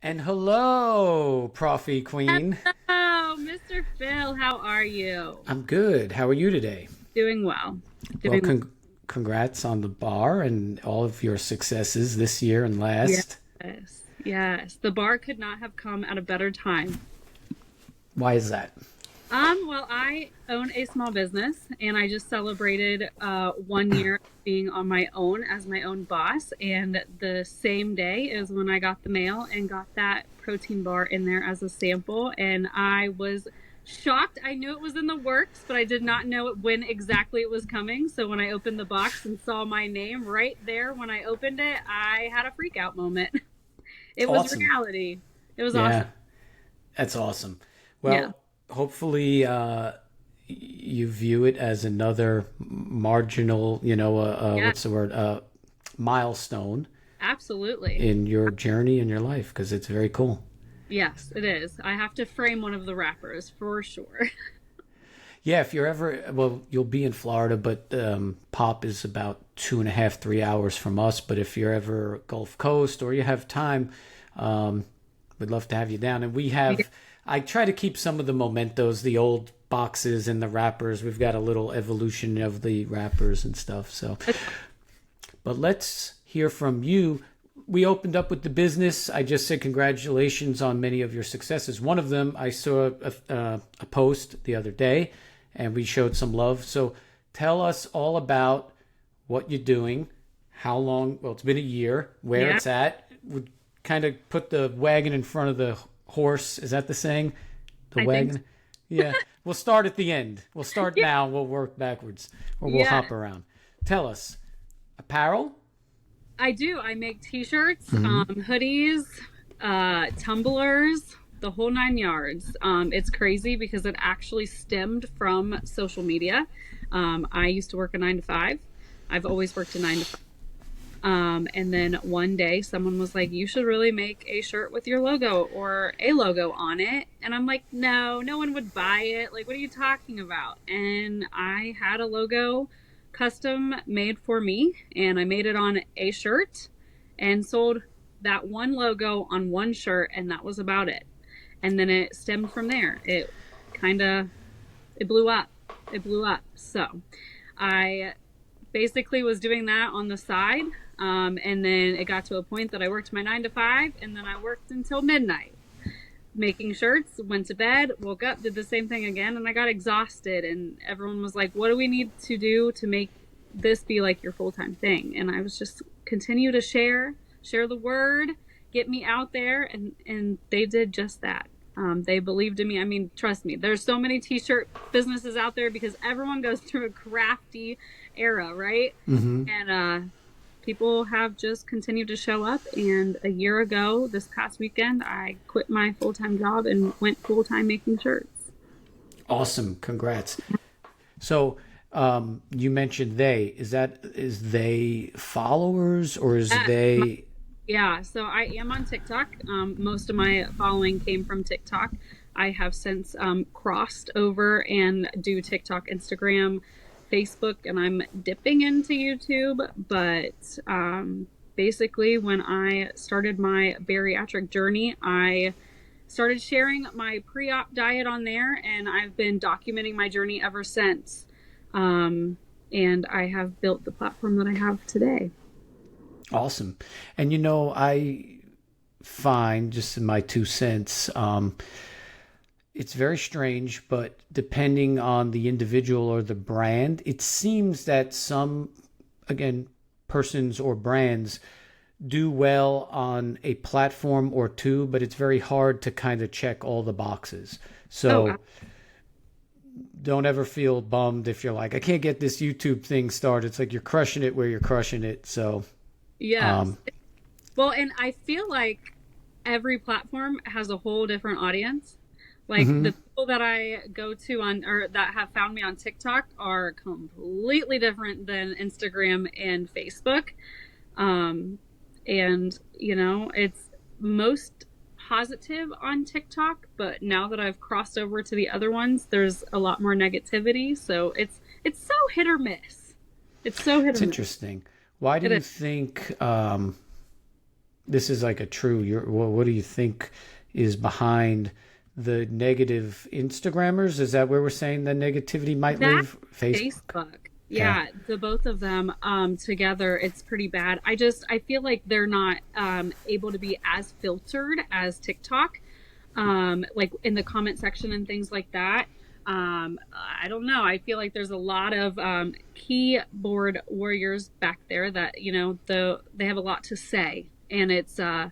And hello, Profy Queen. Oh, Mr. Phil, how are you? I'm good. How are you today? Doing well. Well, Doing well. congrats on the bar and all of your successes this year and last. Yes. Yes. The bar could not have come at a better time. Why is that? Well, I own a small business and I just celebrated 1 year being on my own as my own boss. And the same day is when I got the mail and got that protein bar in there as a sample. And I was shocked. I knew it was in the works, but I did not know when exactly it was coming. So when I opened the box and saw my name right there when I opened it, I had a freak out moment. It was Awesome. reality. It was Yeah, awesome. that's awesome. Yeah. Well, hopefully you view it as another marginal, Yeah. what's the word? Milestone Absolutely. in your journey in your life because it's very cool. Yes, it is. I have to frame one of the rappers for sure. Yeah, if you're ever, well, you'll be in Florida, but Pop is about 2.5, 3 hours from us. But if you're ever Gulf Coast or you have time, um, we'd love to have you down. And we Yeah. have, I try to keep some of the mementos, the old boxes and the wrappers. We've got a little evolution of the wrappers and stuff. So, but let's hear from you. We opened up with the business. I just said congratulations on many of your successes. One of them, I saw a post the other day, and we showed some love. So tell us all about what you're doing, how long. Well, it's been a year. Where Yeah. it's at. Would kind of put the wagon in front of the horse. Is that the saying? The I think so. wagon. Yeah. We'll start at the end. We'll start Yeah. now. We'll work backwards, or we'll Yeah. hop around. Tell us apparel. I do. I make t-shirts, Mm-hmm. hoodies, tumblers, the whole nine yards. It's crazy because it actually stemmed from social media. I used to work a 9 to 5. I've always worked a 9 to 5. And then one day someone was like, you should really make a shirt with your logo or a logo on it. And I'm like, no, no one would buy it. Like, what are you talking about? And I had a logo custom made for me and I made it on a shirt and sold that one logo on one shirt. And that was about it. And then it stemmed from there. It kind of, it blew up. It blew up. So I basically was doing that on the side. And then it got to a point that I worked my 9 to 5 and then I worked until midnight making shirts, went to bed, woke up, did the same thing again, and I got exhausted. And everyone was like, what do we need to do to make this be like your full-time thing? And I was just continue to share the word, get me out there. And they did just that. They believed in me. I mean, trust me, there's so many t-shirt businesses out there because everyone goes through a crafty era, right? Mm-hmm. And people have just continued to show up. And a year ago, this past weekend, I quit my full-time job and went full-time making shirts. Awesome. Congrats. So, you mentioned they. Is they followers or is Uh, they? yeah, so I am on TikTok. Most of my following came from TikTok. I have since crossed over and do TikTok, Instagram, Facebook, and I'm dipping into YouTube. But basically, when I started my bariatric journey, I started sharing my pre-op diet on there, and I've been documenting my journey ever since. And I have built the platform that I have today. Awesome. And I find, just in my 2 cents, it's very strange, but depending on the individual or the brand, it seems that some, again, persons or brands do well on a platform or two, but it's very hard to kind of check all the boxes. Oh, So don't ever feel bummed if you're like, I can't get this YouTube thing started. It's like you're crushing it where you're crushing it. So, yes. um, Well, and I feel like every platform has a whole different audience. Like mhm. the people that I go to on or that have found me on TikTok are completely different than Instagram and Facebook. Um, and it's most positive on TikTok, but now that I've crossed over to the other ones, there's a lot more negativity. So it's so hit or miss. It's so hit It's or miss. interesting. Why do It you is. think this is like a true, what do you think is behind the negative Instagrammers? Is that where we're saying the negativity might That live? Facebook. Facebook. Okay. Yeah, the both of them together, it's pretty bad. I feel like they're not able to be as filtered as TikTok, like in the comment section and things like that. I don't know. I feel like there's a lot of keyboard warriors back there that, they have a lot to say. And it's, I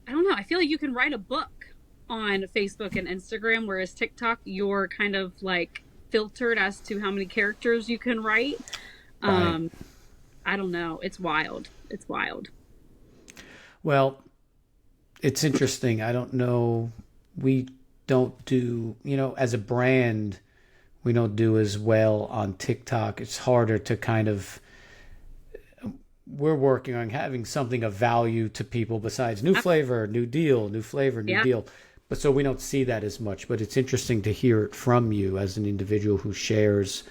don't know. I feel like you can write a book on Facebook and Instagram, whereas TikTok, you're kind of like filtered as to how many characters you can write. Right. I don't know. It's wild. It's wild. Well, it's interesting. I don't know. We don't do, as a brand, we don't do as well on TikTok. It's harder to kind of, we're working on having something of value to people besides new flavor, new deal, new flavor, new Yeah. deal. But so we don't see that as much. But it's interesting to hear it from you as an individual who shares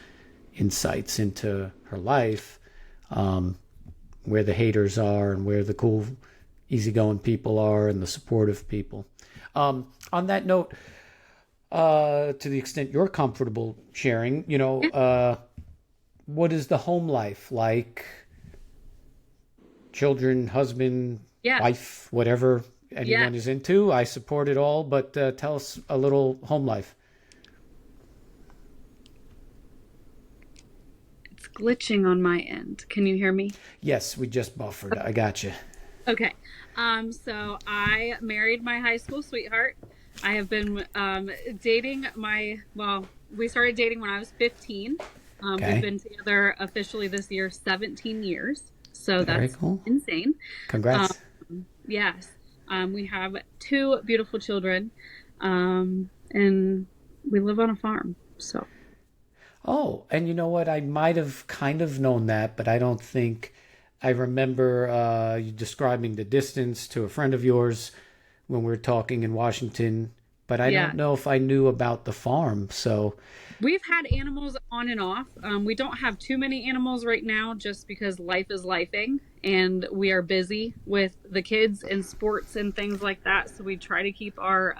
insights into her life, where the haters are and where the cool, easygoing people are and the supportive people. On that note, to the extent you're comfortable sharing, what is the home life like? Children, husband, Yeah. wife, whatever Yeah. anyone is into. I support it all, but tell us a little home life. It's glitching on my end. Can you hear me? Yes, we just buffered. I got you. Okay. So I married my high school sweetheart. I have been we started dating when I was 15. We've Okay. been together officially this year 17 years. So Very that's cool. insane. Congrats. Yes. We have two beautiful children. And we live on a farm. So Oh, and you know what? I might have kind of known that, but I don't think I remember you describing the distance to a friend of yours when we were talking in Washington, but I yeah. don't know if I knew about the farm. So, We've had animals on and off. We don't have too many animals right now just because life is lifing and we are busy with the kids and sports and things like that. So we try to keep our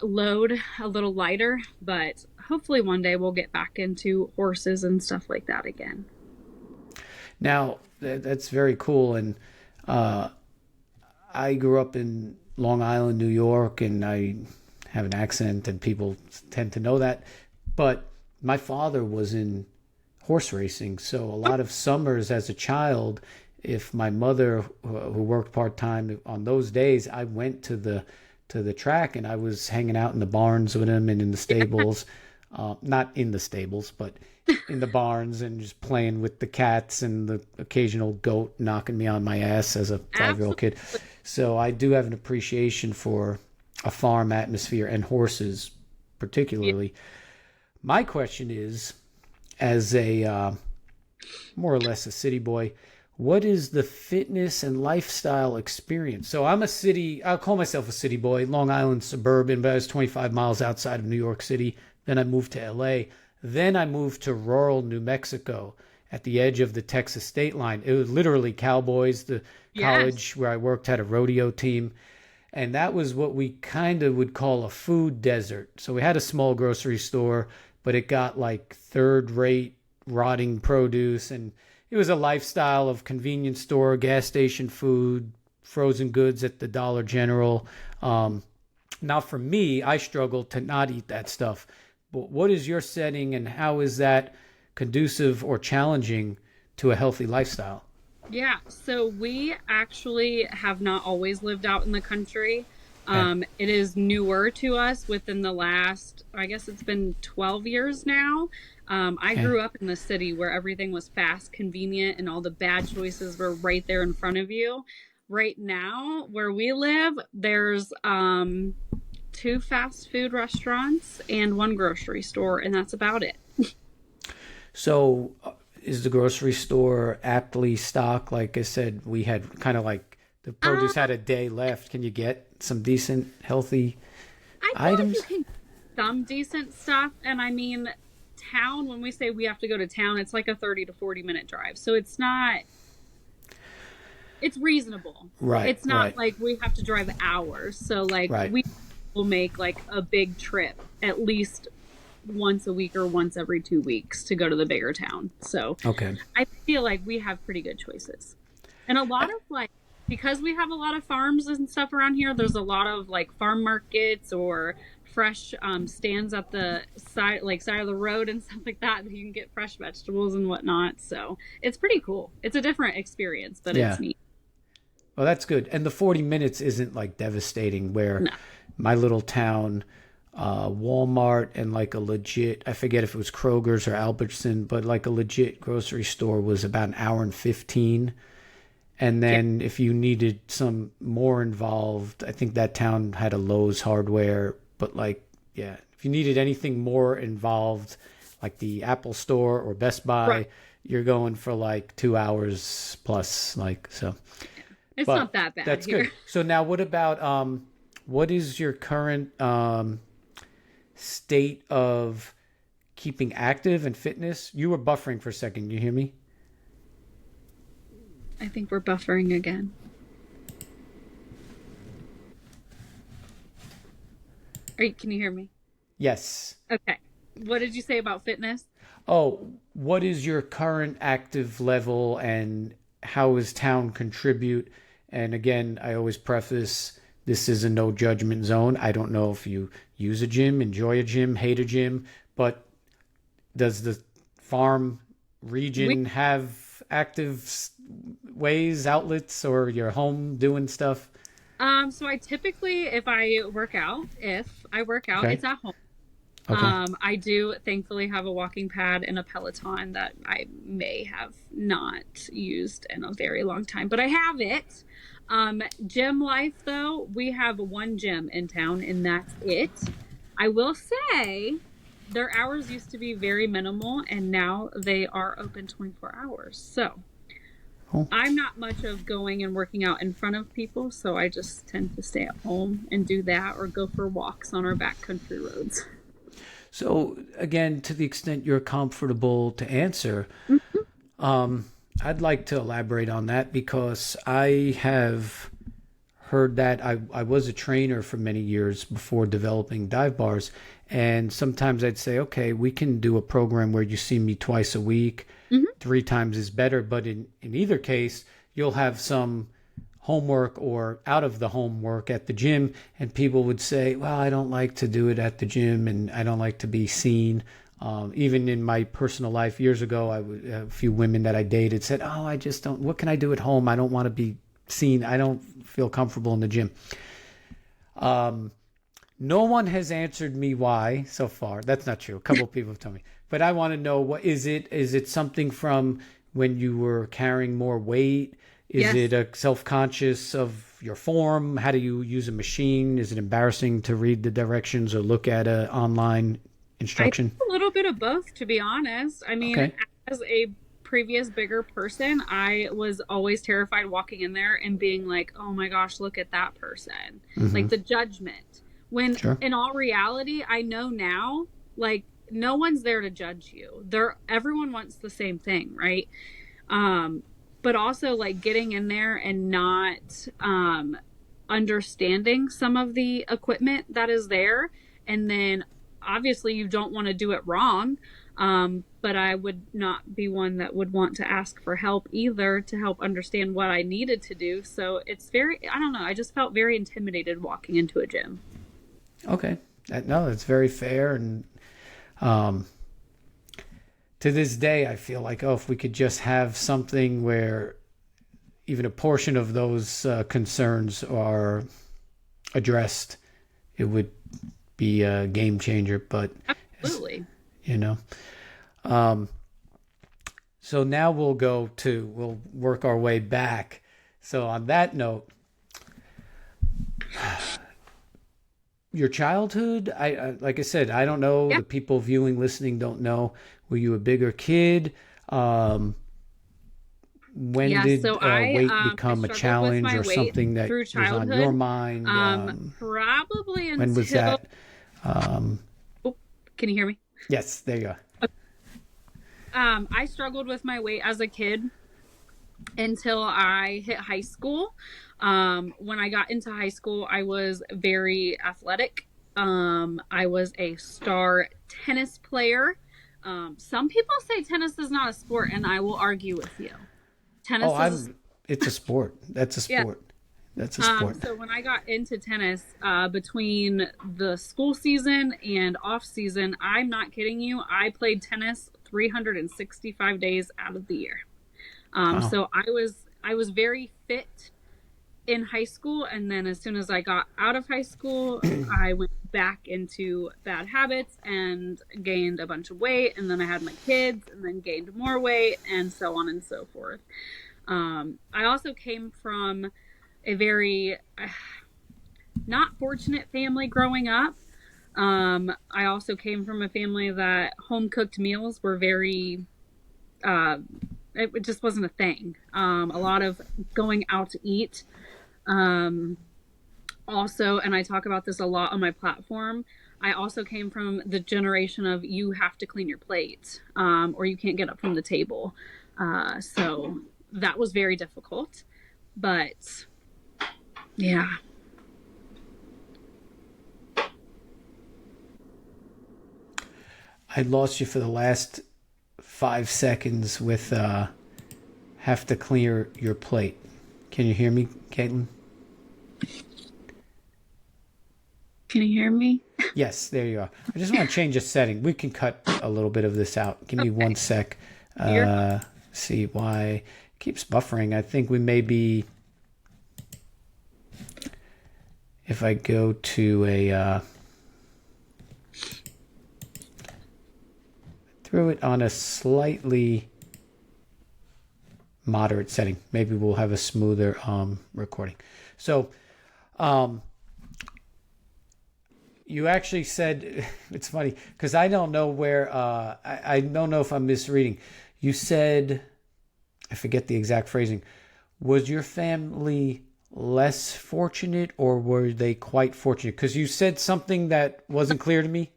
load a little lighter, but hopefully one day we'll get back into horses and stuff like that again. now that's very cool. And uh, I grew up in Long Island, New York, and I have an accent, and people tend to know that. But my father was in horse racing, so a lot of summers as a child, if my mother, who worked part time on those days, I went to the track and I was hanging out in the barns with him and in the stables, not in the stables, but in the barns and just playing with the cats and the occasional goat knocking me on my ass as a 5-year-old kid. Absolutely. So I do have an appreciation for a farm atmosphere and horses, Yeah. particularly. My question is, as a more or less a city boy, what is the fitness and lifestyle experience? So I'll call myself a city boy, Long Island suburban, but I was 25 miles outside of New York City. Then I moved to LA. Then I moved to rural New Mexico at the edge of the Texas state line. It was literally cowboys. The Yes. college where I worked had a rodeo team. And that was what we kind of would call a food desert. So we had a small grocery store, but it got like third rate rotting produce. And it was a lifestyle of convenience store, gas station food, frozen goods at the Dollar General. Now, for me, I struggle to not eat that stuff. But what is your setting and how is that conducive or challenging to a healthy lifestyle? Yeah, so we actually have not always lived out in the country. Okay. It is newer to us within the last, I guess it's been 12 years now. I Okay. grew up in the city where everything was fast, convenient, and all the bad choices were right there in front of you. Right now, where we live, there's two fast food restaurants and one grocery store, and that's about it. So, is the grocery store aptly stocked? Like I said, we had kind of like the produce Um, had a day left. Can you get some decent, healthy I feel like you items? can get some decent stuff. And I mean, town, when we say we have to go to town, it's like a 30 to 40 minute drive. So it's not, it's reasonable. Right. It's not Right. like we have to drive hours. So like Right. we will make like a big trip at least once a week or once every 2 weeks to go to the bigger town. So Okay. I feel like we have pretty good choices. And a lot of like, because we have a lot of farms and stuff around here, there's a lot of like farm markets or fresh stands at the side of the road and stuff like that. You can get fresh vegetables and whatnot. So it's pretty cool. It's a different experience, but Yeah. it's neat. Well, that's good. And the 40 minutes isn't like devastating where No. my little town, Walmart and like a legit, I forget if it was Kroger's or Albertson, but like a legit grocery store was about an hour and 15. And then if you needed some more involved, I think that town had a Lowe's Hardware, but like, yeah, if you needed anything more involved, like the Apple Store or Best Buy, Right. you're going for like 2 hours plus, like, so. It's But not that bad that's here. good. So now what about, what is your current state of keeping active and fitness? You were buffering for a second. You hear me? I think we're buffering again. Can you hear me? Yes. Okay. What did you say about fitness? Oh, what is your current active level and how does town contribute? And again, I always preface this is a no judgment zone. I don't know if you use a gym, enjoy a gym, hate a gym, but does the farm region have active ways, outlets, or your home doing stuff? So I typically, if I work out, Okay. it's at home. Okay. I do thankfully have a walking pad and a Peloton that I may have not used in a very long time, but I have it. Gym life though, we have one gym in town and that's it. I will say their hours used to be very minimal and now they are open 24 hours. So Cool. I'm not much of going and working out in front of people, so I just tend to stay at home and do that or go for walks on our backcountry roads. So again, to the extent you're comfortable to answer, I'd like to elaborate on that because I have heard that I was a trainer for many years before developing dive bars. And sometimes I'd say, okay, we can do a program where you see me twice a week. 3 times is better. But in either case, you'll have some homework or out of the homework at the gym. And people would say, well, I don't like to do it at the gym and I don't like to be seen. Even in my personal life years ago, a few women that I dated said, oh, I just don't, what can I do at home? I don't want to be seen. I don't feel comfortable in the gym. No one has answered me why so far. That's not true. A couple of people have told me, but I want to know what is it? Is it something from when you were carrying more weight? Is Yes. it a self-conscious of your form? How do you use a machine? Is it embarrassing to read the directions or look at a online I instruction? think a little bit of both, to be honest. I mean, Okay. as a previous bigger person, I was always terrified walking in there and being like, oh my gosh, look at that person. Like the judgment. When Sure. in all reality, I know now, like, no one's there to judge you. Everyone wants the same thing, right? But also like getting in there and not understanding some of the equipment that is there, and then obviously you don't want to do it wrong, but I would not be one that would want to ask for help either to help understand what I needed to do. So it's I don't know, I just felt very intimidated walking into a gym. Okay. No, that's very fair. And to this day, I feel like, oh, if we could just have something where even a portion of those concerns are addressed, it would be a game changer. But, Absolutely. you know, so now we'll work our way back. So on that note, your childhood, I like I said, I don't know. Yeah. The people viewing, listening don't know. Were you a bigger kid? When Yeah, did so I weight become a struggled with challenge my or weight something that through was on your childhood. mind? Probably When was until that? Oh, can you hear me? Yes, there you go. I struggled with my weight as a kid until I hit high school. When I got into high school, I was very athletic. I was a star tennis player. Some people say tennis is not a sport, and I will argue with you. Oh, Tennis is a, I'm. It's a sport. That's a yeah. sport. That's a sport. So when I got into tennis, between the school season and off season, I'm not kidding you, I played tennis 365 days out of the year. Wow. So I was very fit in high school, and then as soon as I got out of high school, I went back into bad habits and gained a bunch of weight, and then I had my kids and then gained more weight, and so on and so forth. I also came from a very not fortunate family growing up. I also came from a family that home cooked meals were very uh, it just wasn't a thing. A lot of going out to eat. Um, Also, and I talk about this a lot on my platform, I also came from the generation of you have to clean your plate, or you can't get up from the table. So that was very difficult. But yeah. I lost you for the last 5 seconds with have to clear your plate. Can you hear me, Katlyn? Can you hear me? Yes, there you are. I just want to change a setting. We can cut a little bit of this out. Give me Okay. 1 sec. You're See why it keeps buffering. I think we may be. If I go to a throw it on a slightly moderate setting, maybe we'll have a smoother recording. So, you actually said it's funny because I don't know where I don't know if I'm misreading. You said I forget the exact phrasing. Was your family less fortunate or were they quite fortunate? Because you said something that wasn't clear to me.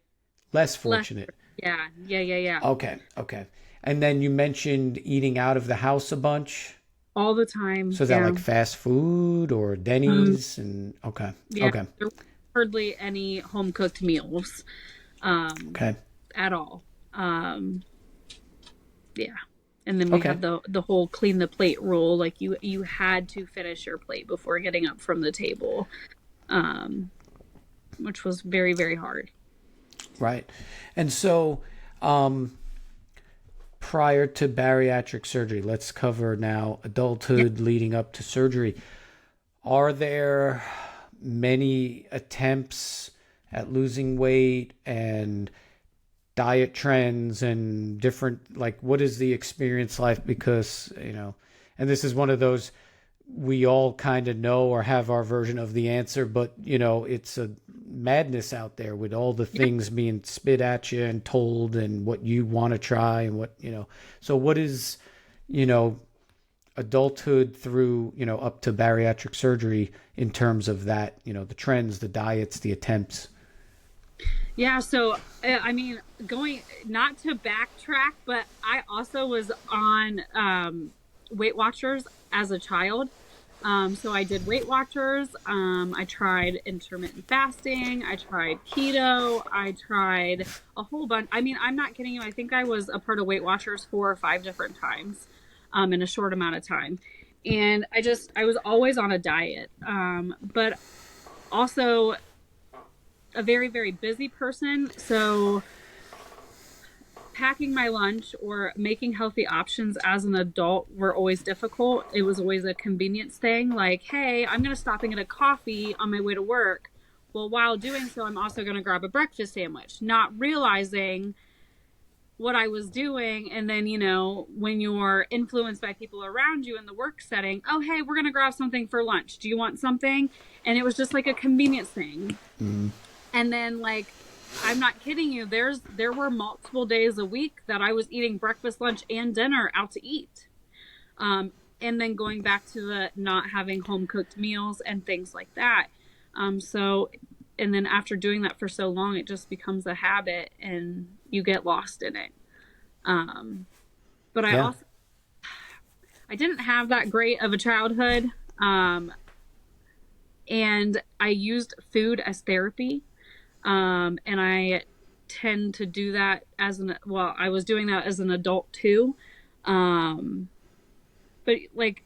Less left. fortunate. Yeah, yeah, yeah, yeah. Okay, okay. And then you mentioned eating out of the house a bunch. All the time. So is that Yeah. like fast food or Um, Denny's? And okay, yeah. okay, There were hardly any home cooked meals um, okay, at all. Um, yeah. And then we okay. had the whole clean the plate rule. Like you had to finish your plate before getting up from the table, um, which was very, very hard. Right. And so, prior to bariatric surgery, let's cover now Yeah. adulthood leading up to surgery. Are there many attempts at losing weight and diet trends and different, like, what is the experience like? Because, and this is one of those we all kind of know or have our version of the answer, but it's a madness out there with all the Yeah. things being spit at you and told and what you want to try and what. So what is, you know, adulthood through, up to bariatric surgery in terms of that, the trends, the diets, the attempts? Yeah, so I mean, going not to backtrack, but I also was on Weight Watchers as a child. So I did Weight Watchers. I tried intermittent fasting. I tried keto. I tried a whole bunch. I mean, I'm not kidding you. I think I was a part of Weight Watchers 4 or 5 different times in a short amount of time. And I was always on a diet. But also a very, very busy person. So packing my lunch or making healthy options as an adult were always difficult. It was always a convenience thing like, hey, I'm going to stop and get a coffee on my way to work. Well, while doing so, I'm also going to grab a breakfast sandwich, not realizing what I was doing. And then, when you're influenced by people around you in the work setting, oh, hey, we're going to grab something for lunch. Do you want something? And it was just like a convenience thing. Mm, And then like I'm not kidding you, there were multiple days a week that I was eating breakfast, lunch, and dinner out to eat. And then going back to the not having home cooked meals and things like that. So and then after doing that for so long it just becomes a habit and you get lost in it. But yeah. I didn't have that great of a childhood. And I used food as therapy. And I tend to do that I was doing that as an adult too. Um, but like,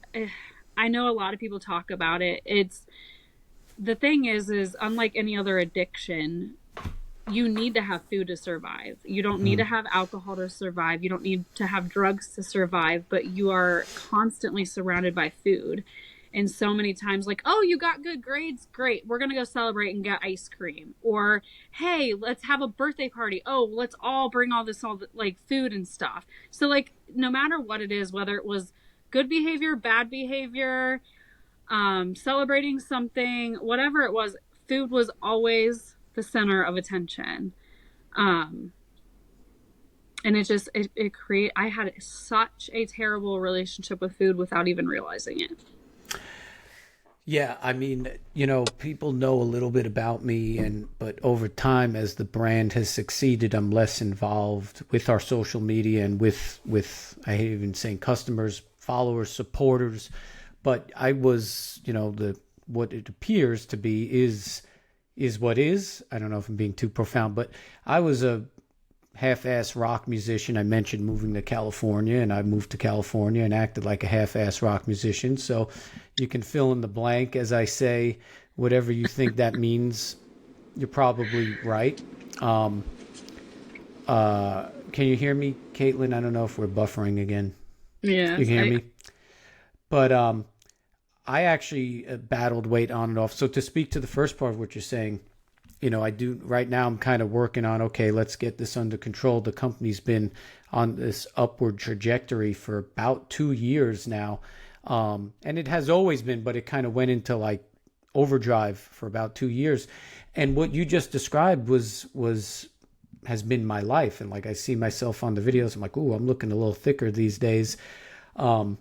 I know a lot of people talk about it. The thing is unlike any other addiction, you need to have food to survive. You don't need to have alcohol to survive. You don't need to have drugs to survive, but you are constantly surrounded by food. And so many times, like, oh, you got good grades? Great. We're going to go celebrate and get ice cream. Or, hey, let's have a birthday party. Oh, let's all bring all like food and stuff. So, like, no matter what it is, whether it was good behavior, bad behavior, celebrating something, whatever it was, food was always the center of attention. And I had such a terrible relationship with food without even realizing it. Yeah, I mean, people know a little bit about me, but over time, as the brand has succeeded, I'm less involved with our social media and with I hate even saying customers, followers, supporters. But I was, what it appears to be is what is. I don't know if I'm being too profound, but I was a half-ass rock musician. I mentioned moving to California, and I moved to California and acted like a half-ass rock musician. So you can fill in the blank as I say whatever you think that means. You're probably right. Can you hear me, Katlyn? I don't know if we're buffering again. Yeah, you can hear me. But I actually battled weight on and off. So to speak to the first part of what you're saying, I do right now. I'm kind of working on, okay, let's get this under control. The company's been on this upward trajectory for about 2 years now. And it has always been, but it kind of went into like overdrive for about 2 years. And what you just described has been my life. And like, I see myself on the videos. I'm like, ooh, I'm looking a little thicker these days. And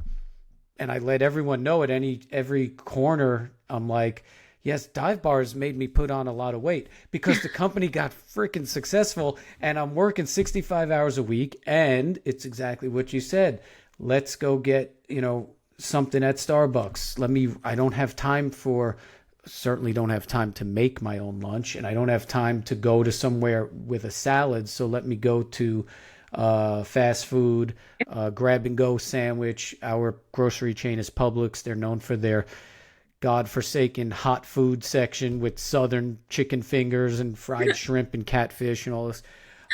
I let everyone know at every corner. I'm like, yes, dive bars made me put on a lot of weight because the company got freaking successful and I'm working 65 hours a week. And it's exactly what you said. Let's go get, something at Starbucks. I don't have time certainly don't have time to make my own lunch, and I don't have time to go to somewhere with a salad. So let me go to fast food, grab and go sandwich. Our grocery chain is Publix. They're known for their godforsaken hot food section with southern chicken fingers and fried shrimp and catfish and all this.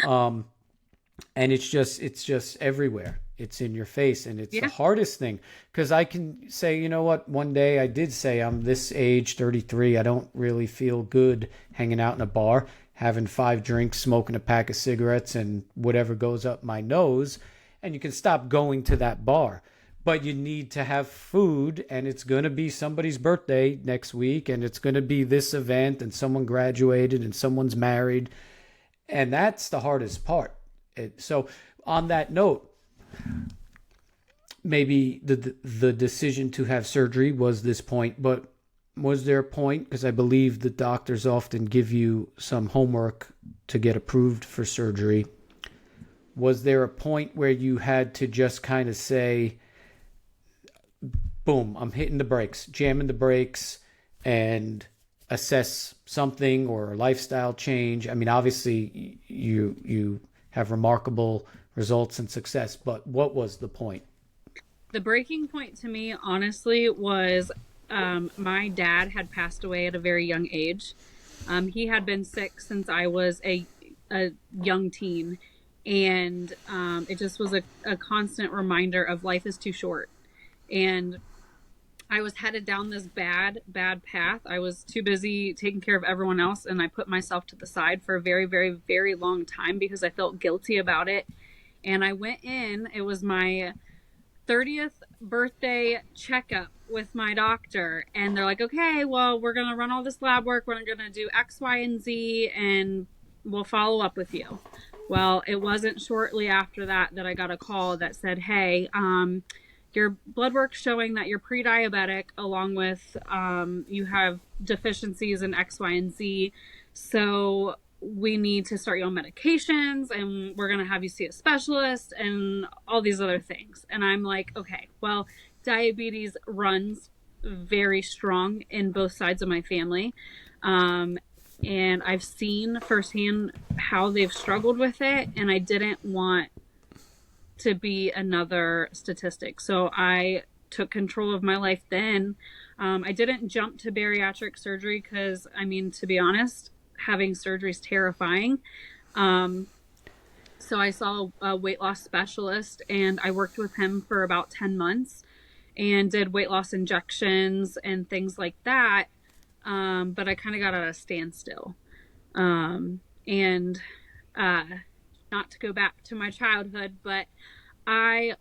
And it's just everywhere. It's in your face. And it's the hardest thing because I can say, you know what? One day I did say I'm this age, 33. I don't really feel good hanging out in a bar, having 5 drinks, smoking a pack of cigarettes and whatever goes up my nose. And you can stop going to that bar. But you need to have food, and it's going to be somebody's birthday next week, and it's going to be this event, and someone graduated, and someone's married. And that's the hardest part. So on that note, maybe the decision to have surgery was this point, but was there a point? Because I believe the doctors often give you some homework to get approved for surgery. Was there a point where you had to just kind of say, boom, I'm hitting the brakes, jamming the brakes, and assess something or a lifestyle change? I mean, obviously you have remarkable results and success, but what was the point? The breaking point to me, honestly, was my dad had passed away at a very young age. He had been sick since I was a young teen. And it just was a constant reminder of life is too short. And I was headed down this bad path. I was too busy taking care of everyone else, and I put myself to the side for a very, very, very long time because I felt guilty about it. And I went in, it was my 30th birthday checkup with my doctor, and they're like, okay, well, we're going to run all this lab work. We're going to do X, Y, and Z, and we'll follow up with you. Well, it wasn't shortly after that I got a call that said, hey, your blood work showing that you're pre-diabetic, along with you have deficiencies in X, Y, and Z. So we need to start you on medications, and we're going to have you see a specialist and all these other things. And I'm like, okay, well, diabetes runs very strong in both sides of my family. Um, and I've seen firsthand how they've struggled with it, and I didn't want to be another statistic. So I took control of my life then. I didn't jump to bariatric surgery because, I mean, to be honest, having surgery is terrifying. Um, so I saw a weight loss specialist, and I worked with him for about 10 months and did weight loss injections and things like that. But I kind of got at a standstill. And not to go back to my childhood, but I,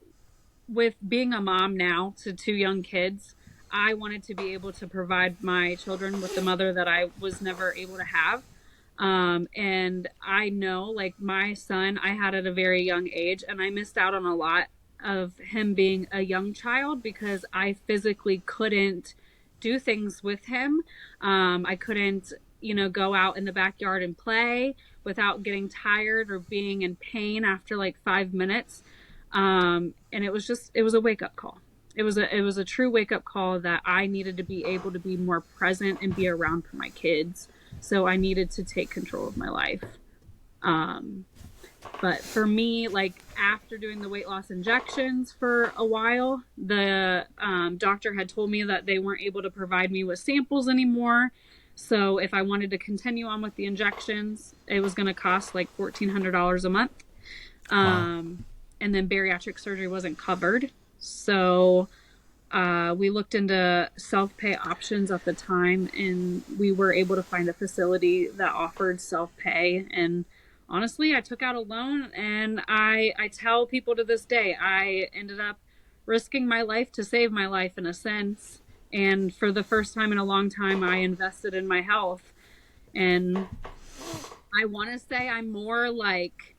with being a mom now to two young kids, I wanted to be able to provide my children with the mother that I was never able to have. And I know, like, my son, I had at a very young age, and I missed out on a lot of him being a young child because I physically couldn't do things with him. I couldn't, go out in the backyard and play without getting tired or being in pain after like 5 minutes. And it was a wake up call. It was a true wake up call that I needed to be able to be more present and be around for my kids. So I needed to take control of my life. But for me, like, after doing the weight loss injections for a while, the doctor had told me that they weren't able to provide me with samples anymore. So if I wanted to continue on with the injections, it was going to cost like $1,400 a month. Wow. And then bariatric surgery wasn't covered. So we looked into self-pay options at the time, and we were able to find a facility that offered self-pay. And honestly, I took out a loan, and I tell people to this day, I ended up risking my life to save my life in a sense. And for the first time in a long time, I invested in my health. And I want to say I'm more like,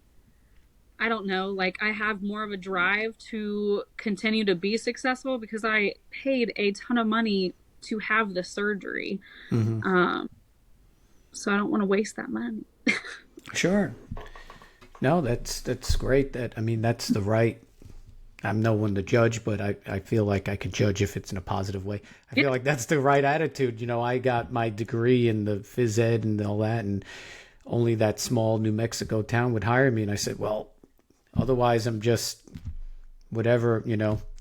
I don't know, like, I have more of a drive to continue to be successful because I paid a ton of money to have the surgery. Mm-hmm. So I don't want to waste that money. Sure. No, that's great. That's the right. I'm no one to judge, but I feel like I can judge if it's in a positive way. I feel like that's the right attitude. I got my degree in the phys ed and all that, and only that small New Mexico town would hire me. And I said, well, otherwise I'm just whatever,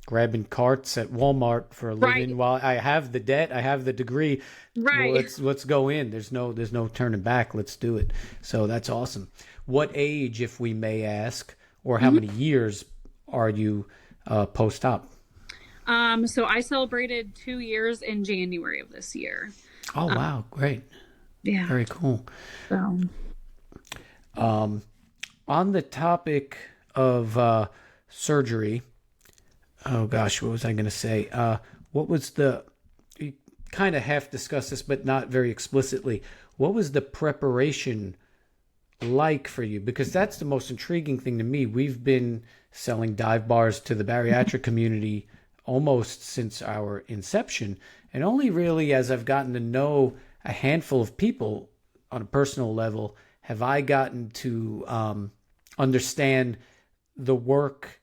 grabbing carts at Walmart for a living. Right. While I have the debt, I have the degree. Right. Well, let's go in. There's no turning back. Let's do it. So that's awesome. What age, if we may ask, or how many years are you post-op? So I celebrated 2 years in January of this year. Oh, wow. Great. Yeah. Very cool. So. On the topic of surgery, oh gosh, what was I going to say? What was you kind of half discussed this, but not very explicitly. What was the preparation like for you? Because that's the most intriguing thing to me. We've been selling dive bars to the bariatric community almost since our inception. And only really as I've gotten to know a handful of people on a personal level have I gotten to understand the work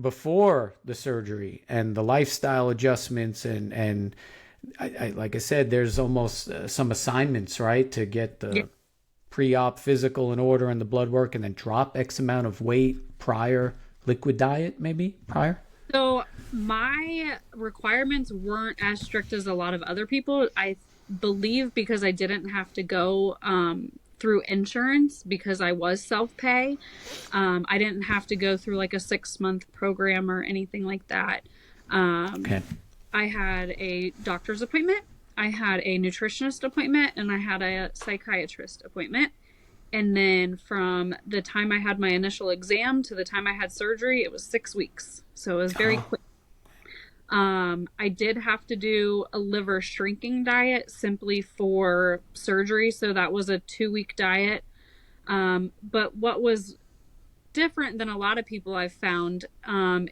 before the surgery and the lifestyle adjustments. And I like I said, there's almost some assignments, right, to get the pre-op physical in order and the blood work, and then drop X amount of weight prior, liquid diet maybe prior. So my requirements weren't as strict as a lot of other people. I believe because I didn't have to go through insurance because I was self-pay. I didn't have to go through like a 6-month program or anything like that. Okay. I had a doctor's appointment, I had a nutritionist appointment, and I had a psychiatrist appointment. And then from the time I had my initial exam to the time I had surgery, it was 6 weeks. So it was very quick. I did have to do a liver shrinking diet simply for surgery. So that was a 2-week diet. But what was different than a lot of people I've found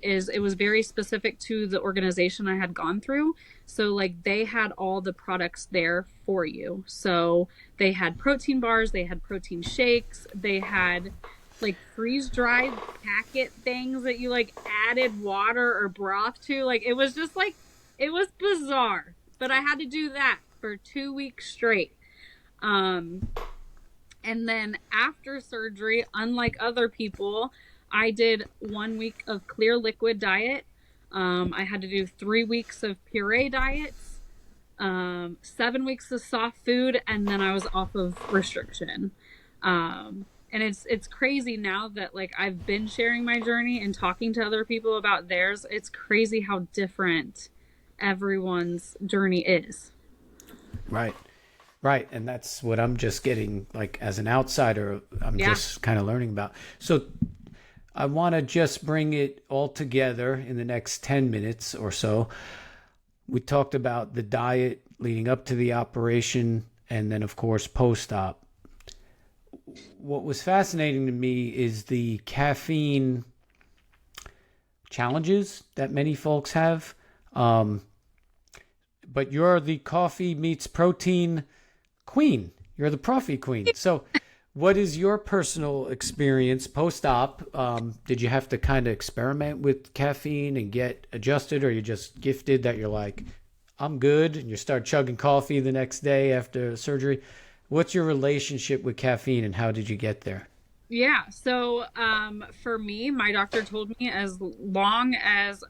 is it was very specific to the organization I had gone through. So like they had all the products there for you. So they had protein bars, they had protein shakes, they had like freeze dried packet things that you like added water or broth to. Like it was just like it was bizarre. But I had to do that for 2 weeks straight. Um and then after surgery, unlike other people, I did 1 week of clear liquid diet. I had to do 3 weeks of puree diets, 7 weeks of soft food, and then I was off of restriction. And it's crazy now that like I've been sharing my journey and talking to other people about theirs. It's crazy how different everyone's journey is. Right. Right. And that's what I'm just getting, like, as an outsider, I'm just kind of learning about. So I want to just bring it all together in the next 10 minutes or so. We talked about the diet leading up to the operation and then, of course, post-op. What was fascinating to me is the caffeine challenges that many folks have. But you're the coffee meets protein queen. You're the Profy Queen. So what is your personal experience post-op? Did you have to kind of experiment with caffeine and get adjusted, or you just gifted that you're like, I'm good, and you start chugging coffee the next day after surgery? What's your relationship with caffeine and how did you get there? Yeah. So, for me, my doctor told me as long as,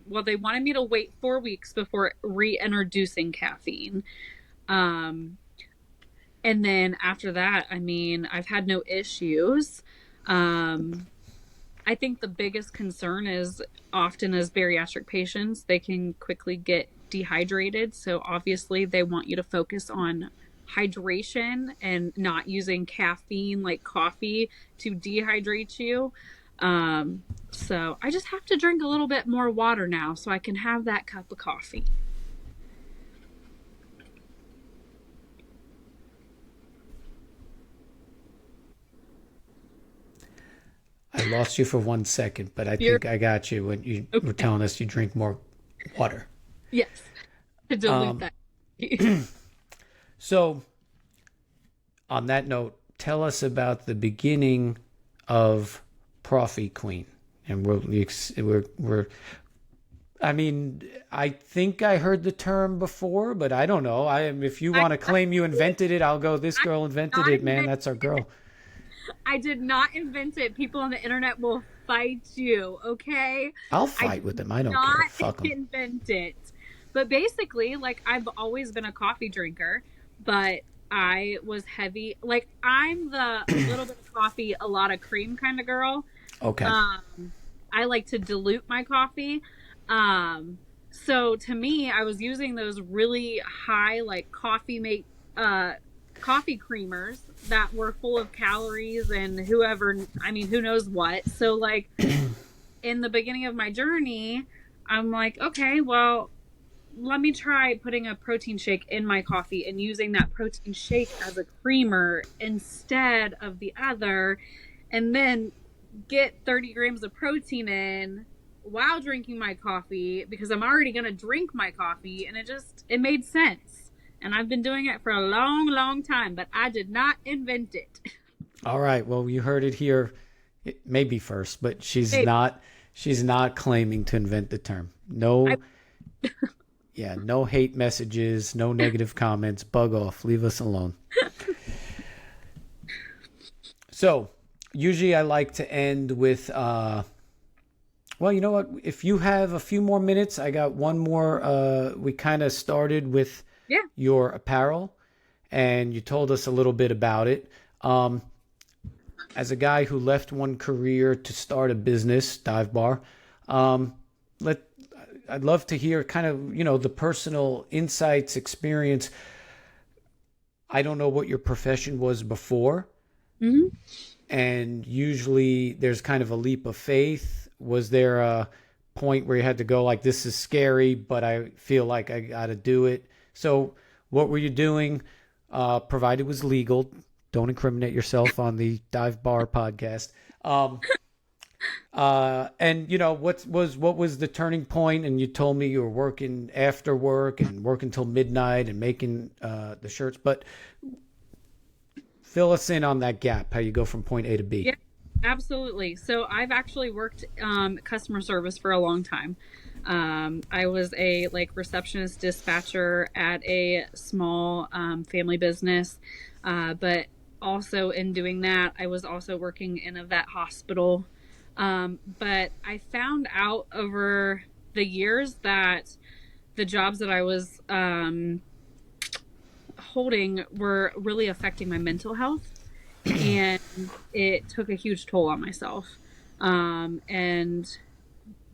well, they wanted me to wait 4 weeks before reintroducing caffeine. Um, and then after that, I mean, I've had no issues. I think the biggest concern is often as bariatric patients, they can quickly get dehydrated. So obviously they want you to focus on hydration and not using caffeine like coffee to dehydrate you. So I just have to drink a little bit more water now so I can have that cup of coffee. I lost you for 1 second, but I think I got you when you were telling us you drink more water. Yes. To dilute that. So on that note, tell us about the beginning of Profy Queen. And we're I mean, I think I heard the term before, but I don't know. If you want to claim you invented it, I'll go, this girl invented it, man. That's our girl. I did not invent it. People on the internet will fight you, okay? I'll fight with them. I don't care. Fuck them. Invent it. But basically, like, I've always been a coffee drinker, but I was heavy. Like, I'm the little bit of coffee, a lot of cream kind of girl. Okay. I like to dilute my coffee. So to me, I was using those really high, like, coffee creamers that were full of calories and who knows what. So like in the beginning of my journey, I'm like, okay, well, let me try putting a protein shake in my coffee and using that protein shake as a creamer instead of the other, and then get 30 grams of protein in while drinking my coffee because I'm already going to drink my coffee. And it made sense. And I've been doing it for a long, long time, but I did not invent it. All right. Well, you heard it here, maybe first, but she's not claiming to invent the term. No, no hate messages, no negative comments. Bug off. Leave us alone. So usually I like to end with, well, you know what? If you have a few more minutes, I got one more. We kind of started with your apparel, and you told us a little bit about it. As a guy who left one career to start a business, dive bar, I'd love to hear kind of, the personal insights, experience. I don't know what your profession was before. Mm-hmm. And usually there's kind of a leap of faith. Was there a point where you had to go like, this is scary, but I feel like I got to do it? So what were you doing? Provided it was legal. Don't incriminate yourself on the Dive Bar podcast. And what was the turning point? And you told me you were working after work and working till midnight and making the shirts. But fill us in on that gap, how you go from point A to B. Yeah. Absolutely. So I've actually worked customer service for a long time. I was a like receptionist dispatcher at a small family business, but also in doing that, I was also working in a vet hospital. But I found out over the years that the jobs that I was holding were really affecting my mental health, and it took a huge toll on myself. And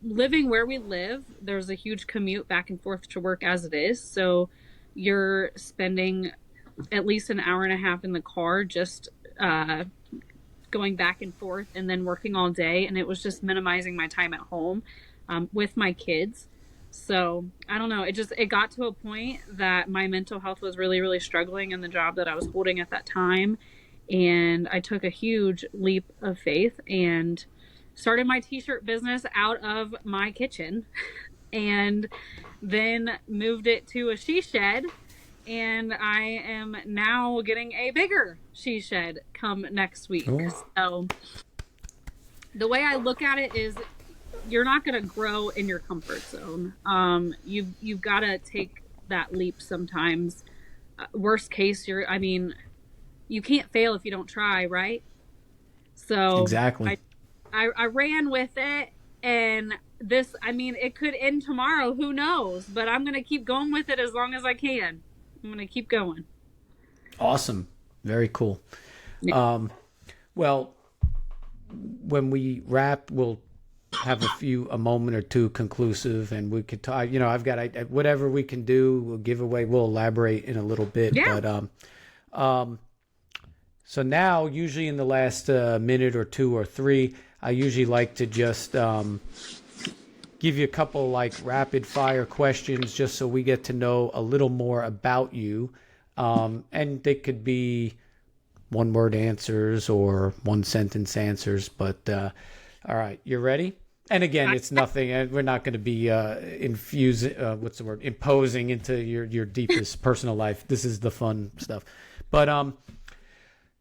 living where we live, there's a huge commute back and forth to work as it is. So you're spending at least an hour and a half in the car just going back and forth and then working all day. And it was just minimizing my time at home with my kids. So I don't know. It got to a point that my mental health was really, really struggling in the job that I was holding at that time. And I took a huge leap of faith and started my t-shirt business out of my kitchen and then moved it to a she shed, and I am now getting a bigger she shed come next week. Oh. So the way I look at it is you're not going to grow in your comfort zone. You've got to take that leap sometimes. Worst case, you can't fail if you don't try, right? So Exactly. I ran with it, and it could end tomorrow. Who knows? But I'm going to keep going with it as long as I can. I'm going to keep going. Awesome. Very cool. Yeah. Well, when we wrap, we'll have a moment or two conclusive, and we could talk. I've got whatever we can do. We'll give away. We'll elaborate in a little bit. Yeah. But so now, usually in the last minute or two or three, I usually like to just give you a couple like rapid fire questions, just so we get to know a little more about you, and they could be one word answers or one sentence answers. But all right, you ready? And again, it's nothing, and we're not going to be imposing into your deepest personal life. This is the fun stuff. But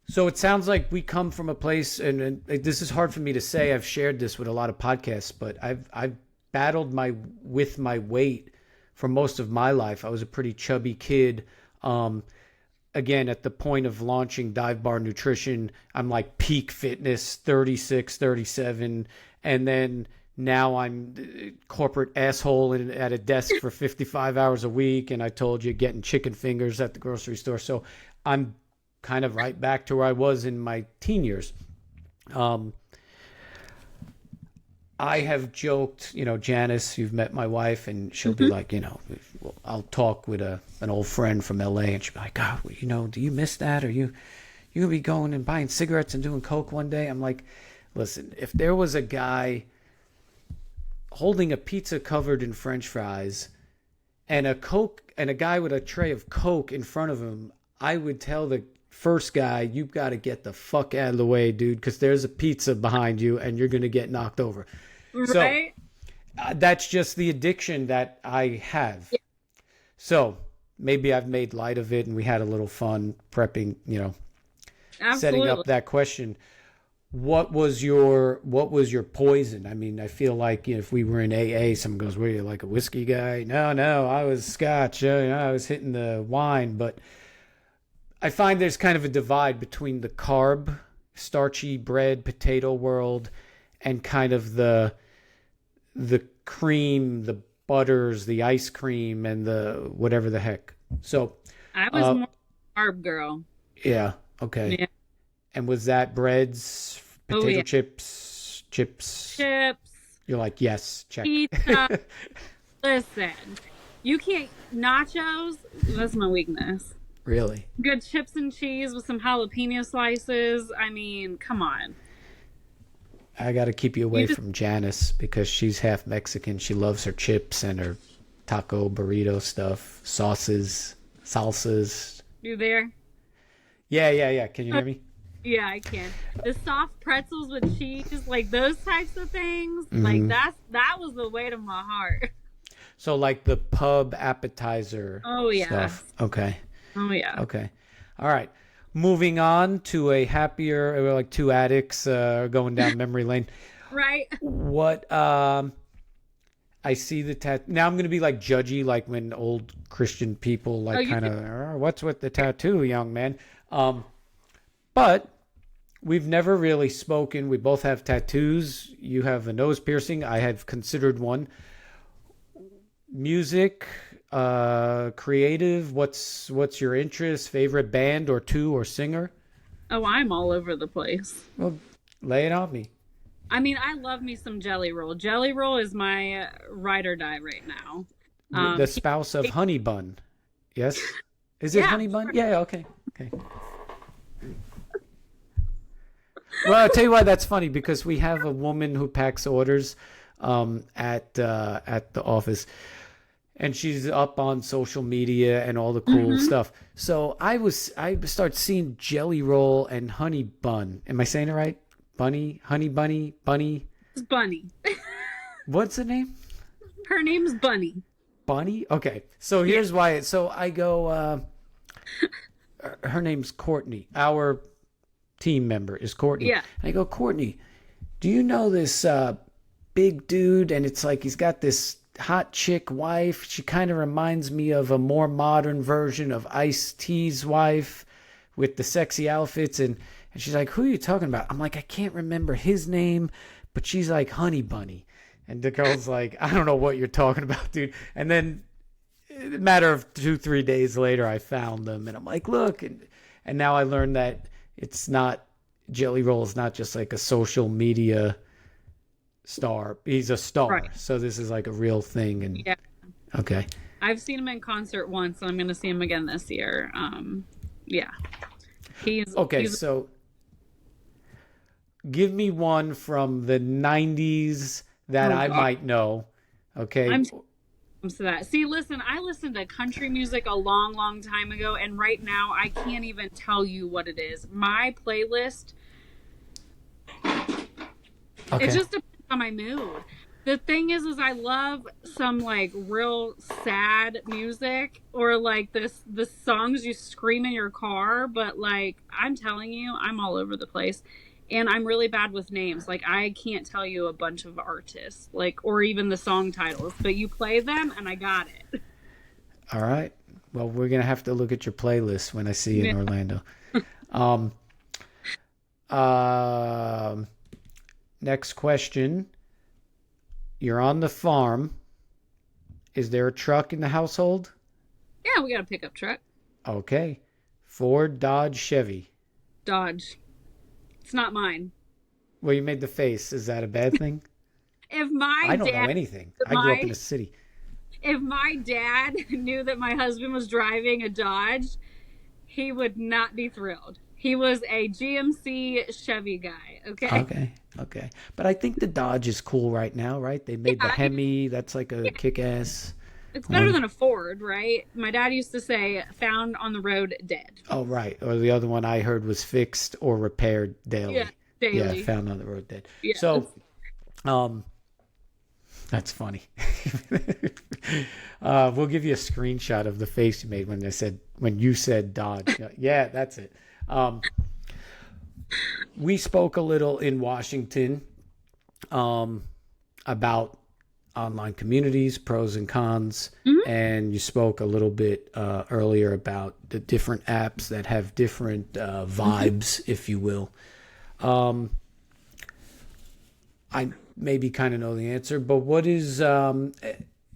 so it sounds like we come from a place, and this is hard for me to say. I've shared this with a lot of podcasts, but I've battled with my weight for most of my life. I was a pretty chubby kid. Again, at the point of launching Dive Bar Nutrition, I'm like peak fitness, 36, 37. And then now I'm corporate asshole at a desk for 55 hours a week. And I told you, getting chicken fingers at the grocery store. So I'm kind of right back to where I was in my teen years. I have joked, Janice, you've met my wife, and she'll be like, I'll talk with an old friend from LA, and she'll be like, God, do you miss that? Are you gonna be going and buying cigarettes and doing coke one day? I'm like, listen, if there was a guy holding a pizza covered in French fries and a guy with a tray of coke in front of him, I would tell the first guy, you've got to get the fuck out of the way, dude, because there's a pizza behind you and you're going to get knocked over. Right? So that's just the addiction that I have. Yeah. So maybe I've made light of it, and we had a little fun prepping, setting up that question. What was your poison? I mean, I feel like if we were in AA, someone goes, "Were you like a whiskey guy?" No, I was Scotch. I was hitting the wine, but I find there's kind of a divide between the carb, starchy bread, potato world, and kind of the cream, the butters, the ice cream, and the whatever the heck. So I was more carb girl. Yeah. Okay. Yeah. And was that breads, potato chips? You're like, yes, check. Pizza. Listen, you can't nachos. That's my weakness. Really? Good chips and cheese with some jalapeno slices. I mean, come on. I got to keep you away from Janice because she's half Mexican. She loves her chips and her taco burrito stuff, sauces, salsas. You there? Yeah. Can you hear me? Yeah, I can. The soft pretzels with cheese, like those types of things, like that was the weight of my heart. So like the pub appetizer stuff. Okay. Oh, yeah. Okay. All right. moving on to a happier, we're like two addicts going down memory lane. Right. What I see the now I'm gonna be like judgy, like when old Christian people like kind of what's with the tattoo, young man. But we've never really spoken. We both have tattoos. You have a nose piercing. I have considered one. Music, creative. What's your interest? Favorite band or two or singer? Oh, I'm all over the place. Well, lay it on me. I mean, I love me some Jelly Roll. Jelly Roll is my ride or die right now. The spouse of Honey Bun. Yes? Is it Honey Bun? Yeah, okay. Okay. Well, I'll tell you why that's funny, because we have a woman who packs orders at the office, and she's up on social media and all the cool stuff. So I start seeing Jelly Roll and Honey Bun. Am I saying it right? Bunny, Honey Bunny, Bunny. It's Bunny. What's the name? Her name's Bunny. Bunny? Okay. So here's why. So I go, her name's Courtney. Our team member is Courtney. Yeah. And I go, Courtney, do you know this big dude? And it's like he's got this hot chick wife. She kind of reminds me of a more modern version of Ice-T's wife with the sexy outfits. And she's like, who are you talking about? I'm like, I can't remember his name, but she's like Honey Bunny. And the girl's like, I don't know what you're talking about, dude. And then a matter of 2-3 days later, I found them. And I'm like, look. And now I learned that it's not, Jelly Roll is not just like a social media star. He's a star. Right. So this is like a real thing. And Yeah. Okay. I've seen him in concert once, and I'm going to see him again this year. Yeah. So give me one from the 90s that I might know. Okay. Comes to that. See, listen, I listened to country music a long, long time ago, and right now I can't even tell you what it is. My playlist, it just depends on my mood. The thing is I love some like real sad music, or like the songs you scream in your car, but like I'm telling you, I'm all over the place. And I'm really bad with names. Like I can't tell you a bunch of artists, like, or even the song titles, but you play them and I got it. All right. Well, we're going to have to look at your playlist when I see you in Orlando. Next question. You're on the farm. Is there a truck in the household? Yeah, we got a pickup truck. Okay. Ford, Dodge, Chevy. Dodge. It's not mine. Well, you made the face. Is that a bad thing? I don't know anything. I grew up in a city. If my dad knew that my husband was driving a Dodge, he would not be thrilled. He was a GMC Chevy guy. Okay. But I think the Dodge is cool right now, right? They made the Hemi. That's like a kick-ass. It's better than a Ford, right? My dad used to say, found on the road dead. Oh, right. Or the other one I heard was fixed or repaired daily. Yeah, daily. Yeah, found on the road dead. Yeah. So, that's funny. We'll give you a screenshot of the face you made when you said Dodge. Yeah, that's it. We spoke a little in Washington about online communities, pros and cons, and you spoke a little bit earlier about the different apps that have different vibes, if you will. I maybe kind of know the answer, but what is,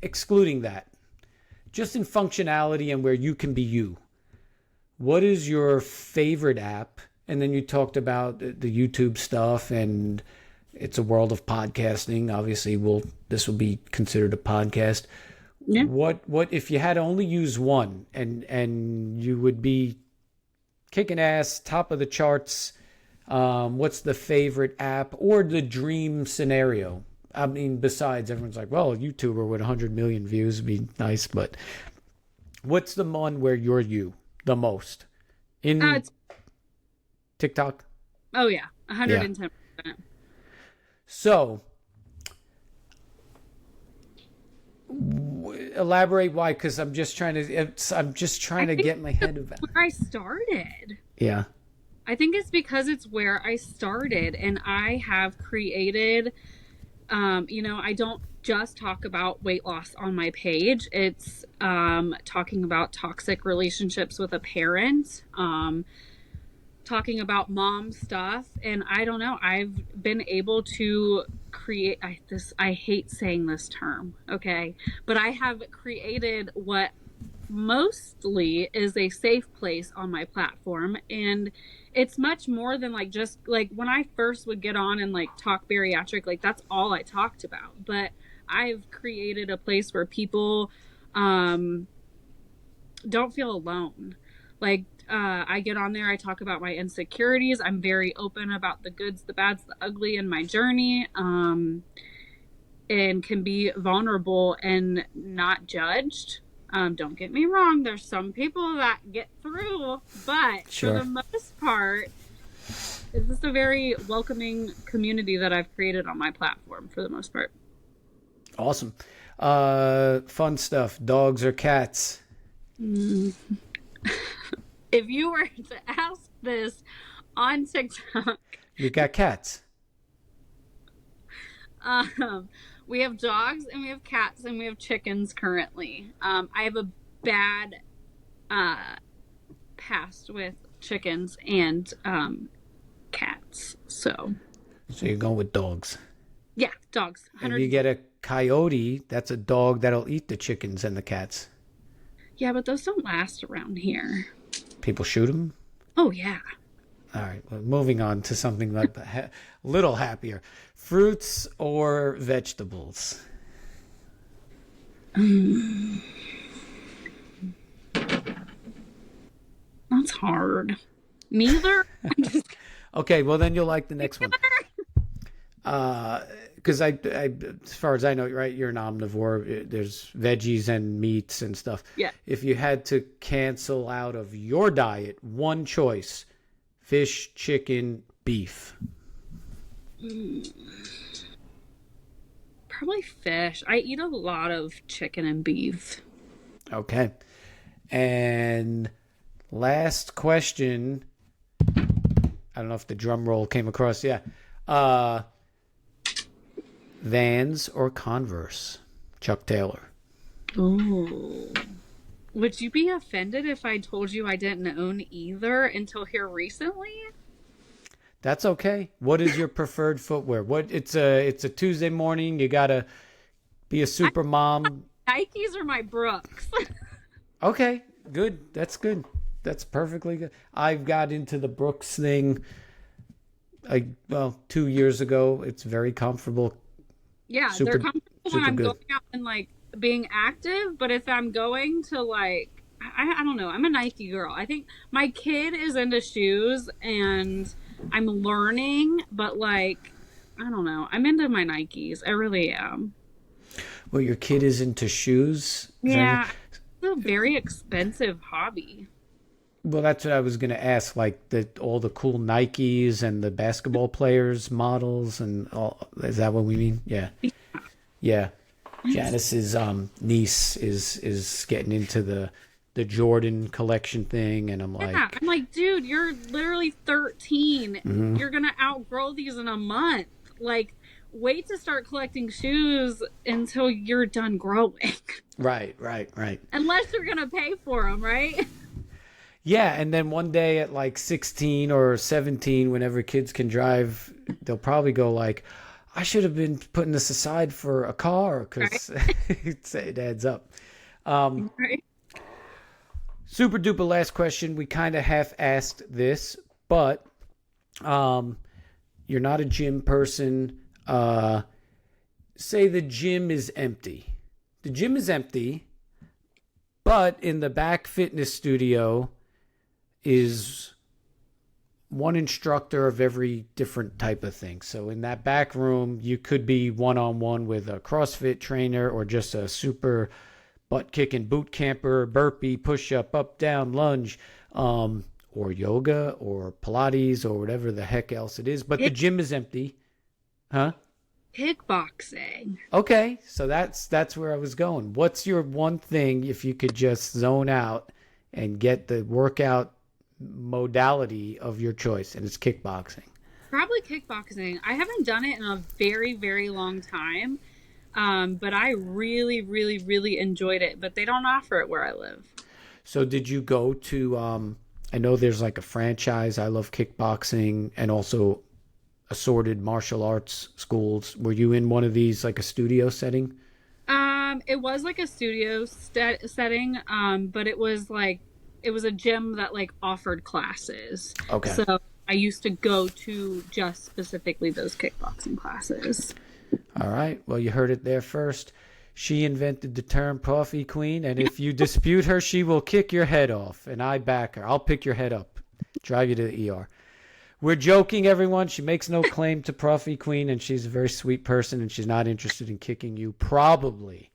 excluding that, just in functionality and where you can be you, what is your favorite app? And then you talked about the YouTube stuff, and it's a world of podcasting. Obviously, this will be considered a podcast. Yeah. What if you had to only use one, and you would be kicking ass, top of the charts? What's the favorite app or the dream scenario? I mean, besides, everyone's like, well, a YouTuber with 100 million views would be nice, but what's the one where you're you the most? In TikTok? Oh, yeah. 110%. Yeah. So, elaborate why, because I'm just trying to get my head about where I started. Yeah. I think it's because it's where I started, and I have created, I don't just talk about weight loss on my page. It's talking about toxic relationships with a parent, talking about mom stuff. And I don't know, I've been able to create I hate saying this term, okay? But I have created what mostly is a safe place on my platform, and it's much more than like just like when I first would get on and like talk bariatric, like that's all I talked about. But I've created a place where people don't feel alone. Like I get on there, I talk about my insecurities, I'm very open about the goods, the bads, the ugly in my journey, and can be vulnerable and not judged. Don't get me wrong, there's some people that get through, but Sure. for the most part, it's just a very welcoming community that I've created on my platform for the most part. Awesome. Fun stuff. Dogs or cats? If you were to ask this on TikTok, You got cats. we have dogs and we have cats and we have chickens currently. I have a bad past with chickens and cats. So you're going with dogs. yeah, dogs. If you get a coyote, that's a dog that'll eat the chickens and the cats. Yeah, but those don't last around here. People shoot them? Oh, yeah. All right, well, moving on to something like a little happier. Fruits or vegetables? That's hard. Neither. Okay, well then you'll like the next one. Because I, as far as I know, right, you're an omnivore. There's veggies and meats and stuff. Yeah. If you had to cancel out of your diet one choice, fish, chicken, beef. Probably fish. I eat a lot of chicken and beef. Okay. And last question. I don't know if the drum roll came across. Yeah. Vans or Converse? Chuck Taylor. Ooh. Would you be offended if I told you I didn't own either until here recently? That's okay. What is your preferred footwear? It's a Tuesday morning. You gotta be a super mom. Nikes or my Brooks? Okay, good. That's good. That's perfectly good. I've got into the Brooks thing 2 years ago. It's very comfortable. Yeah, they're comfortable when I'm going out and like being active, but if I'm going to like I don't know, I'm a Nike girl. I think my kid is into shoes and I'm learning, but like I don't know, I'm into my Nikes. I really am. Well, your kid is into shoes? Yeah, it's a very expensive hobby. Well, that's what I was going to ask, like all the cool Nikes and the basketball players models and all. Is that what we mean? Yeah. Yeah. Janice's niece is getting into the Jordan collection thing, and I'm like, dude, you're literally 13. Mm-hmm. You're going to outgrow these in a month. Like, wait to start collecting shoes until you're done growing. Right. Unless you're going to pay for them, right? Yeah, and then one day at like 16 or 17, whenever kids can drive, they'll probably go like, I should have been putting this aside for a car because it adds up. Right. Super duper last question. We kind of half asked this, but you're not a gym person. Say the gym is empty. The gym is empty, but in the back fitness studio is one instructor of every different type of thing. So in that back room, you could be one-on-one with a CrossFit trainer or just a super butt-kicking boot camper, burpee, push-up, up, down, lunge, or yoga or Pilates or whatever the heck else it is. But the gym is empty. Huh? Kickboxing. Okay, so that's where I was going. What's your one thing if you could just zone out and get the workout modality of your choice, and it's kickboxing? Probably kickboxing. I haven't done it in a very, very long time. But I really, really, really enjoyed it. But they don't offer it where I live. So did you go to I know there's like a franchise, I Love Kickboxing, and also assorted martial arts schools. Were you in one of these, like a studio setting? It was like a studio setting, but it was a gym that like offered classes. Okay. So I used to go to just specifically those kickboxing classes. All right. Well, you heard it there first. She invented the term Profy Queen, and if you dispute her, she will kick your head off, and I back her. I'll pick your head up, drive you to the ER. We're joking, everyone. She makes no claim to Profy Queen, and she's a very sweet person, and she's not interested in kicking you. Probably.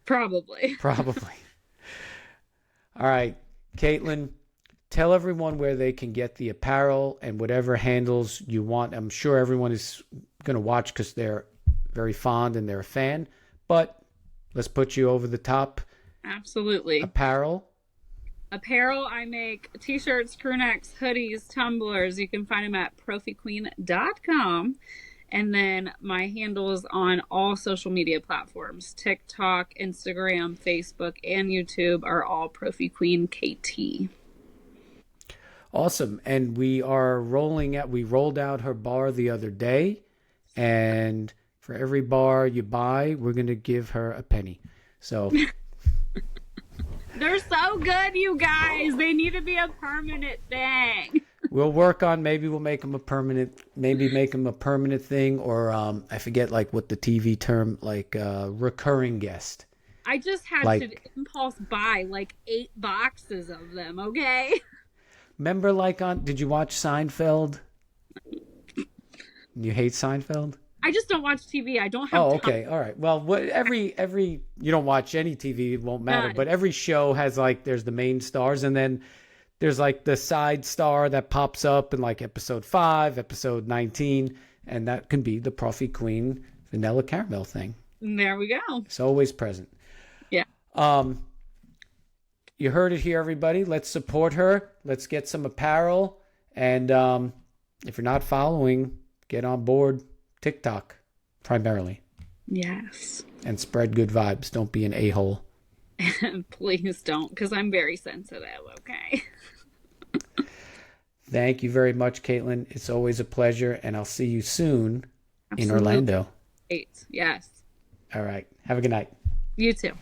Probably. All right, Katlyn, tell everyone where they can get the apparel and whatever handles you want. I'm sure everyone is going to watch because they're very fond and they're a fan, but let's put you over the top. Absolutely. Apparel, I make t-shirts, crew necks, hoodies, tumblers. You can find them at profyqueen.com. And then my handles on all social media platforms, TikTok, Instagram, Facebook, and YouTube are all Profy Queen KT. awesome. And we rolled out her bar the other day, and for every bar you buy, we're going to give her a penny. So They're so good, you guys. They need to be a permanent thing. we'll work on, maybe we'll make them a permanent thing, or I forget like what the TV term, like recurring guest. I just had to impulse buy like 8 boxes of them, okay? Remember did you watch Seinfeld? You hate Seinfeld? I just don't watch TV. I don't have Oh, time. okay. All right. Well, every you don't watch any TV, it won't matter. But every show has there's the main stars, and then there's like the side star that pops up in like episode 5, episode 19, and that can be the Profy Queen vanilla caramel thing. There we go. It's always present. Yeah. You heard it here, everybody. Let's support her. Let's get some apparel, and if you're not following, get on board TikTok primarily. Yes. And spread good vibes. Don't be an a-hole. Please don't, because I'm very sensitive, okay? Thank you very much, Katlyn. It's always a pleasure, and I'll see you soon in Orlando. Great. Yes. All right. Have a good night. You too.